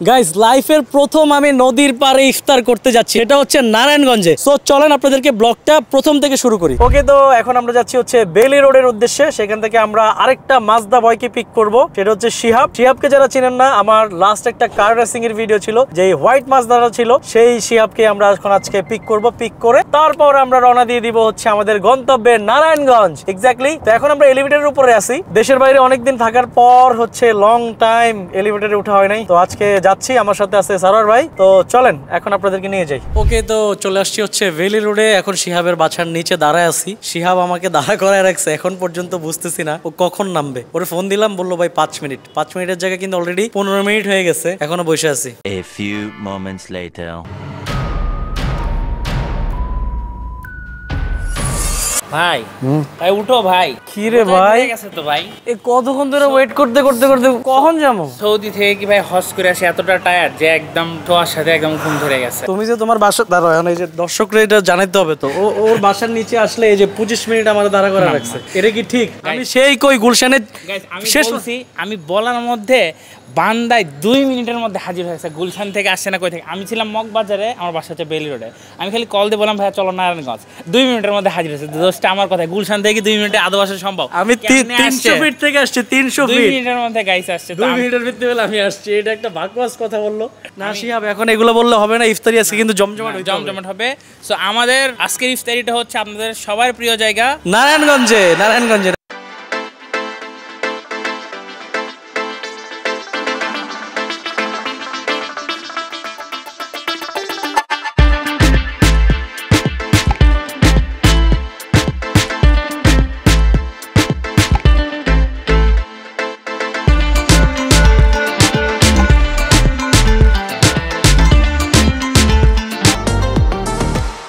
Guys লাইফের প্রথম আমি নদীর পাড়ে ইফতার করতে যাচ্ছি, এটা হচ্ছে নারায়ণগঞ্জে। সো চলেন আপনাদেরকে ব্লগটা প্রথম থেকে শুরু করি। ওকে, তো এখন আমরা যাচ্ছি হচ্ছে বেলি রোডের উদ্দেশ্যে। সেখান থেকে আমরা আরেকটা মাজদা বয়কে পিক করব, সেটা হচ্ছে শিহাবকে যারা চিনেন না, আমার লাস্ট একটা কার রেসিং এর ভিডিও ছিল, যে হোয়াইট মাজদাটা ছিল, সেই শিহাবকে আমরা এখন আজকে পিক করব। পিক করে তারপর আমরা রওনা দিয়ে দিব হচ্ছে আমাদের গন্তব্যে নারায়ণগঞ্জ। এক্স্যাক্টলি। তো এখন আমরা এলিভেটরের উপরে আছি, দেশের বাইরে অনেকদিন থাকার পর হচ্ছে লং টাইম এলিভেটরে উঠা হয় নাই, তো আজকে যাচ্ছি। আমার সাথে আছে সারোয়ার ভাই। তো চলেন এখন আপনাদেরকে নিয়ে যাই। ওকে, তো চলে আসছি হচ্ছে বেলি রোডে। এখন শিহাবের বাছার নিচে দাঁড়ায় আছি। শিহাব আমাকে দাঁড়া করায় রাখছে, এখন পর্যন্ত বুঝতেছি না ও কখন নামবে। ওরে ফোন দিলাম, বললো ভাই 5 মিনিট। 5 মিনিটের জায়গায় কিন্তু অলরেডি 15 মিনিট হয়ে গেছে, এখনো বসে আছি। A few moments later. ভাই ভাই উঠো ভাই। কি রে ভাই, গেছে তো ভাই, এই কতক্ষণ ধরে ওয়েট করতে করতে করতে কখন যাবো? সৌদি থেকে কি ভাই হজ করে আসে এতটা টায়ার্ড যে একদম ঠোয়ার সাথে একদম ঘুম ধরে গেছে। তুমি যে তোমার বাসা দাঁড়াও, এখন এই যে দর্শকরা এটা জানাইতে হবে তো, ওর বাসার নিচে আসলে এই যে 25 মিনিট আমার দাঁড়া করা রাখছে, এটা কি ঠিক? আমি সেই কই গুলশানে আমি বলার মধ্যে বান্দায় 2 মিনিটের মধ্যে হাজির হয়েছে। গুলশান থেকে আসছে না কই থেকে। আমি ছিলাম মগবাজারে, আমার বাসা হচ্ছে বেলি রোডে। আমি খালি কল দিয়ে বললাম ভাইয়া চলো নারায়ণগঞ্জ, 2 মিনিটের মধ্যে হাজির হয়েছে। দোষটা আমার কথা, গুলশান থেকে 2 মিনিটে আদৌ আসা সম্ভব? আমি 300 ফিট থেকে আসছি, 300 ফিট 2 মিনিটের মধ্যে গাইস আসছে। 2 মিনিটের ভিতরে বলে আমি আসছি, এটা একটা বাকওয়াস কথা বললো না শিহাব। এখন এগুলো বললে হবে না, ইফতারি আজকে কিন্তু জমজমাট হবে। সো আমাদের আজকের ইফতারিটা হচ্ছে আপনাদের সবার প্রিয় জায়গা নারায়ণগঞ্জে।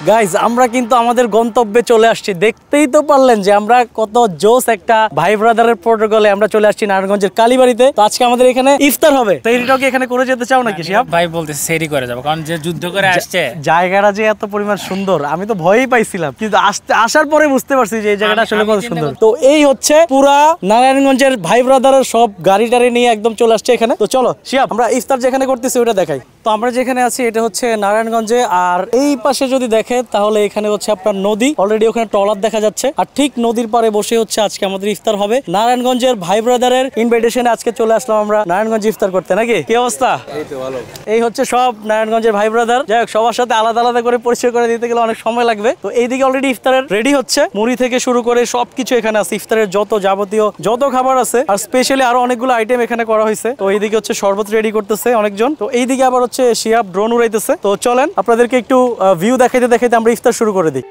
গাইজ আমরা কিন্তু আমাদের গন্তব্যে চলে আসছি। দেখতেই তো পারলেন যে আমরা কত জোস একটা ভাই ব্রাদারের প্রোটোকলে আমরা চলে আসছি নারায়ণগঞ্জের কালীবাড়িতে। তো আজকে আমাদের এখানে ইফতার হবে। তো এইটাও কি এখানে করে যেতে চাও নাকি শিহাব? ভাই বলতে সেরি করে যাবো, কারণ যে যুদ্ধ করে আসছে জায়গাটা যে এত পরিমাণ সুন্দর, আমি তো ভয়ই পাইছিলাম, কিন্তু আসার পরে বুঝতে পারছি যে এই জায়গাটা আসলে কত সুন্দর। তো এই হচ্ছে পুরা নারায়ণগঞ্জের ভাই ব্রাদারের সব গাড়ি টাড়ি নিয়ে একদম চলে আসছে এখানে। তো চলো শিহাব, আমরা ইফতার যেখানে করতেছি ওটা দেখাই। তো আমরা যেখানে আছি এটা হচ্ছে নারায়ণগঞ্জে, আর এই পাশে যদি দেখেন তাহলে এখানে হচ্ছে আপনার নদী, অলরেডি ওখানে ট্রলার দেখা যাচ্ছে। আর ঠিক নদীর পাড়ে বসে হচ্ছে আজকে আমাদের ইফতার হবে। নারায়ণগঞ্জের ভাই ব্রাদারের ইনভাইটেশনে আজকে চলে আসলাম আমরা নারায়ণগঞ্জ ইফতার করতে। নাকি কি অবস্থা? এই তো ভালো। এই হচ্ছে সব নারায়ণগঞ্জের ভাই ব্রাদার। যাই হোক, সবার সাথে আলাদা আলাদা করে পরিচয় করে দিতে গেলে অনেক সময় লাগবে। তো এইদিকে অলরেডি ইফতারের রেডি হচ্ছে, মুড়ি থেকে শুরু করে সবকিছু এখানে আছে। ইফতারের যত যাবতীয় যত খাবার আছে, আর স্পেশালি আরো অনেকগুলো আইটেম এখানে করা হয়েছে। তো এইদিকে হচ্ছে শরবত রেডি করতেছে অনেকজন। তো এইদিকে আবার হচ্ছে শিহাব ড্রোন উড়াইতেছে। তো চলেন আপনাদেরকে একটু ভিউ দেখাইতে দেখাইতে আমরা ইফতার শুরু করে দিই।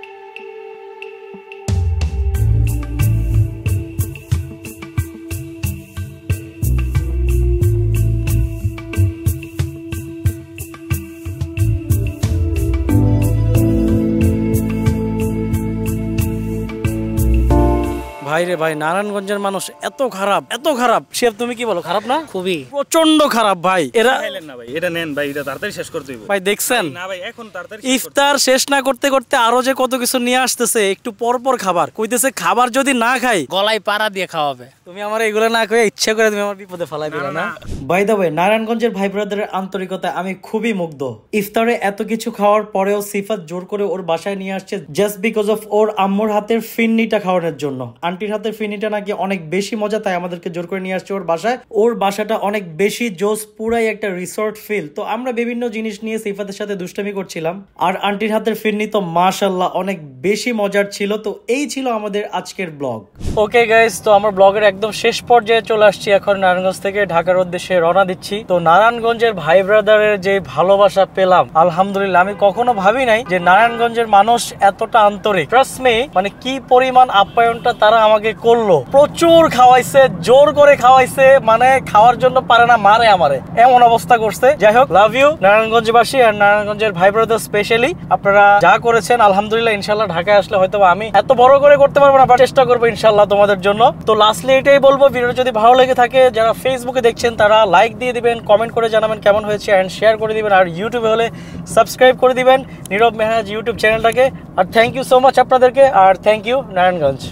ভাই রে ভাই, নারায়ণগঞ্জের মানুষ এত খারাপ। শিহাব তুমি কি বলো, খারাপ না? খুবই প্রচন্ড খারাপ ভাই। এরা না ভাই, এটা নেন ভাই, এটা তাড়াতাড়ি শেষ করতে হবে ভাই। দেখছেন না ভাই, এখন তাড়াতাড়ি ইফতার শেষ না করতে করতে আরো যে কত কিছু নিয়ে আসতেছে। একটু পর পর খাবার কইতেছে, খাবার যদি না খাই গলায় পাড়া দিয়ে খাওয়াবে। তুমি আমার এগুলো না কয়ে ইচ্ছা করে তুমি আমার বিপদে ফেলাই দিলে না। বাই দ্য ওয়ে, নারায়ণগঞ্জের ভাই ব্রাদারের আন্তরিকতায় আমি খুবই মুগ্ধ। ইফতারে এত কিছু খাওয়ার পরেও সিফাত জোর করে ওর বাসায় নিয়ে আসছে জাস্ট বিকজ অফ ওর আম্মুর হাতের ফিন্নিটা খাওয়ানোর জন্য। আন্টির হাতের ফিন্নিটা নাকি অনেক বেশি মজা, তাই আমাদেরকে জোর করে নিয়ে আসছে ওর বাসায়। ওর বাসাটা অনেক বেশি জোস, পুরাই একটা রিসোর্ট ফিল। তো আমরা বিভিন্ন জিনিস নিয়ে সিফাতের সাথে দুষ্টামি করছিলাম, আর আন্টির হাতের ফিন্নি তো মাশাআল্লাহ অনেক বেশি মজার ছিল। তো এই ছিল আমাদের আজকের ব্লগ। ওকে গাইস, তো আমরা ব্লগের একদম শেষ পর্যায়ে চলে আসছি। এখন নারায়ণগঞ্জ থেকে ঢাকার উদ্দেশ্যে রওনা দিচ্ছি। তো নারায়ণগঞ্জের ভাই ব্রাদারের যে ভালোবাসা পেলাম, আলহামদুলিল্লাহ। আমি কখনো ভাবি নাই যে নারায়ণগঞ্জের মানুষ এতটা আন্তরিক। ট্রাস্ট মি, মানে কি পরিমাণ আপ্যায়নটা তারা আমাকে করলো। প্রচুর খাওয়াইছে, জোর করে খাওয়াইছে, মানে খাওয়ার জন্য পারে না, মারে আমারে, এমন অবস্থা করছে। যাই হোক, লাভ ইউ নারায়ণগঞ্জবাসী আর নারায়ণগঞ্জের ভাই ব্রাদার স্পেশালি। আপনারা যা করেছেন আলহামদুলিল্লাহ। ইনশাল্লাহ ঢাকায় আসলে হয়তো আমি এত বড় করে করতে পারবো না, চেষ্টা করবো ইনশাল্লাহ তোমাদের জন্য। তো লাস্টলি এটাই বলবো, ভিডিও যদি ভালো লেগে থাকে, যারা ফেসবুকে দেখছেন তারা লাইক দিয়ে দিবেন, কমেন্ট করে জানাবেন কেমন হয়েছে, এন্ড শেয়ার করে দিবেন। আর ইউটিউবে হলে সাবস্ক্রাইব করে দিবেন নীরব মেহরাজ ইউটিউব চ্যানেলটাকে। আর থ্যাংক ইউ সো মাচ আপনাদেরকে, আর থ্যাংক ইউ নারায়ণগঞ্জ।